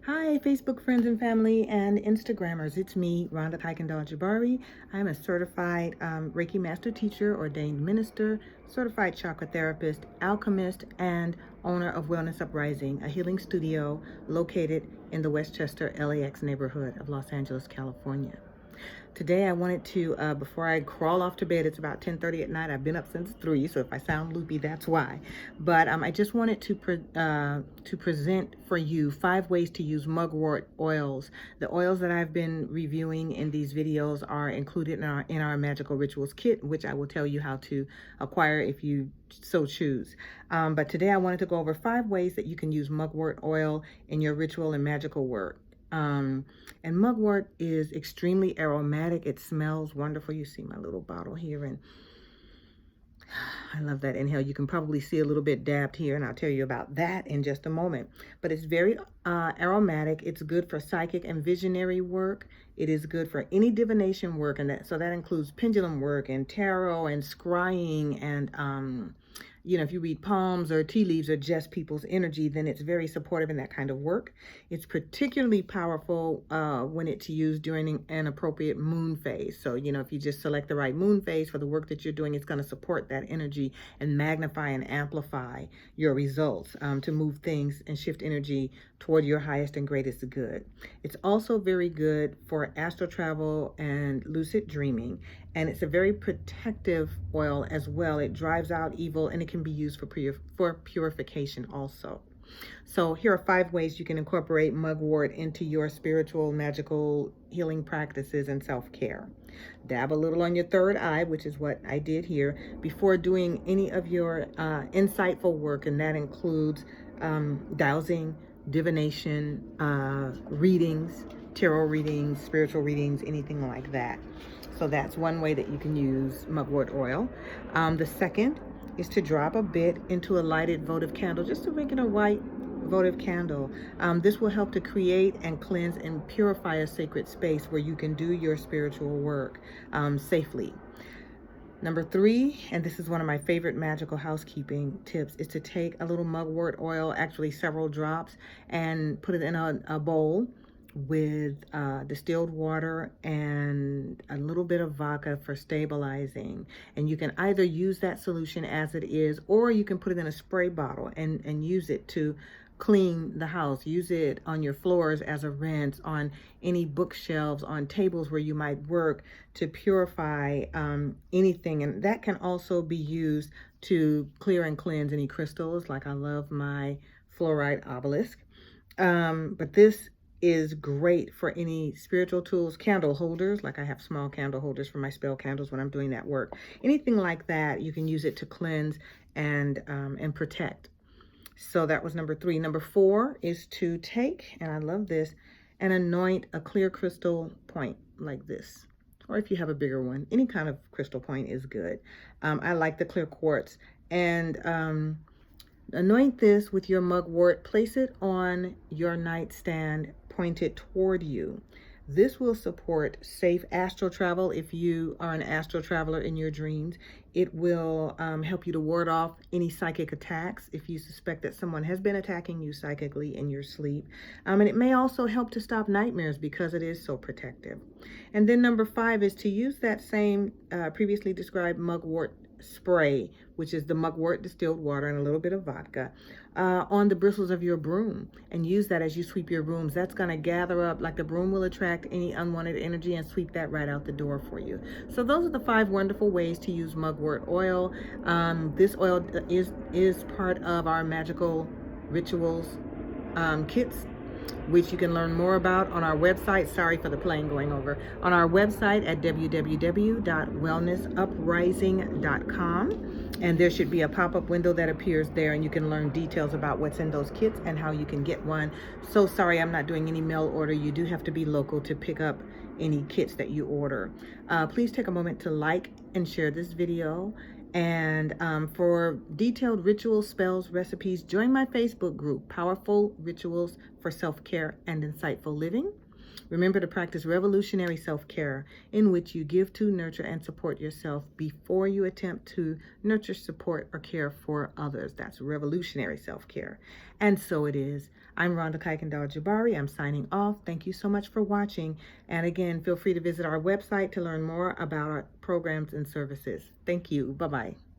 Hi, Facebook friends and family and Instagrammers. It's me, Rhonda Kuykendall-Jabari. I'm a certified Reiki Master Teacher, ordained minister, certified chakra therapist, alchemist, and owner of Wellness Uprising, a healing studio located in the Westchester, LAX neighborhood of Los Angeles, California. Today I wanted to, before I crawl off to bed, it's about 10:30 at night. I've been up since 3, so if I sound loopy, that's why. But I just wanted to present for you 5 ways to use mugwort oils. The oils that I've been reviewing in these videos are included in our Magical Rituals kit, which I will tell you how to acquire if you so choose. But today I wanted to go over 5 ways that you can use mugwort oil in your ritual and magical work. And mugwort is extremely aromatic. It smells wonderful. You see my little bottle here, and I love that inhale. You can probably see a little bit dabbed here, and I'll tell you about that in just a moment. But it's very aromatic. It's good for psychic and visionary work. It is good for any divination work, and so that includes pendulum work and tarot and scrying and if you read palms or tea leaves or just people's energy, then it's very supportive in that kind of work. It's particularly powerful when it's used during an appropriate moon phase. So, if you just select the right moon phase for the work that you're doing, it's going to support that energy and magnify and amplify your results to move things and shift energy toward your highest and greatest good. It's also very good for astral travel and lucid dreaming. And it's a very protective oil as well. It drives out evil, and it can be used for purification also. So here are 5 ways you can incorporate mugwort into your spiritual, magical healing practices and self-care. Dab a little on your third eye, which is what I did here, before doing any of your insightful work, and that includes dowsing, divination, readings, tarot readings, spiritual readings, anything like that. So that's one way that you can use mugwort oil. The second is to drop a bit into a lighted votive candle, just a regular white votive candle. This will help to create and cleanse and purify a sacred space where you can do your spiritual work safely. Number 3, and this is one of my favorite magical housekeeping tips, is to take a little mugwort oil, actually several drops, and put it in a bowl with distilled water and a little bit of vodka for stabilizing. And you can either use that solution as it is, or you can put it in a spray bottle and use it to clean the house. Use it on your floors as a rinse, on any bookshelves, on tables where you might work, to purify anything. And that can also be used to clear and cleanse any crystals, like I love my fluorite obelisk. But this is great for any spiritual tools, candle holders, like I have small candle holders for my spell candles when I'm doing that work. Anything like that, you can use it to cleanse and protect. So that was number 3. Number 4 is to take, and I love this, and anoint a clear crystal point like this. Or if you have a bigger one, any kind of crystal point is good. I like the clear quartz. And anoint this with your mugwort. Place it on your nightstand, pointed toward you. This will support safe astral travel if you are an astral traveler in your dreams. It will help you to ward off any psychic attacks if you suspect that someone has been attacking you psychically in your sleep. And it may also help to stop nightmares because it is so protective. And then number 5 is to use that same previously described mugwort spray, which is the mugwort distilled water and a little bit of vodka, on the bristles of your broom, and use that as you sweep your brooms. That's going to gather up, like the broom will attract any unwanted energy and sweep that right out the door for you. So those are the 5 wonderful ways to use mugwort oil. This oil is part of our Magical Rituals kits, which you can learn more about on our website. Sorry for the plane going over. On our website at www.wellnessuprising.com. And there should be a pop-up window that appears there, and you can learn details about what's in those kits and how you can get one. So sorry, I'm not doing any mail order. You do have to be local to pick up any kits that you order. Please take a moment to like and share this video. And for detailed rituals, spells, recipes, join my Facebook group, Powerful Rituals for Self-Care and Insightful Living. Remember to practice revolutionary self-care, in which you give to, nurture, and support yourself before you attempt to nurture, support, or care for others. That's revolutionary self-care. And so it is. I'm Rhonda Kuykendall-Jabari. I'm signing off. Thank you so much for watching. And again, feel free to visit our website to learn more about our programs and services. Thank you. Bye-bye.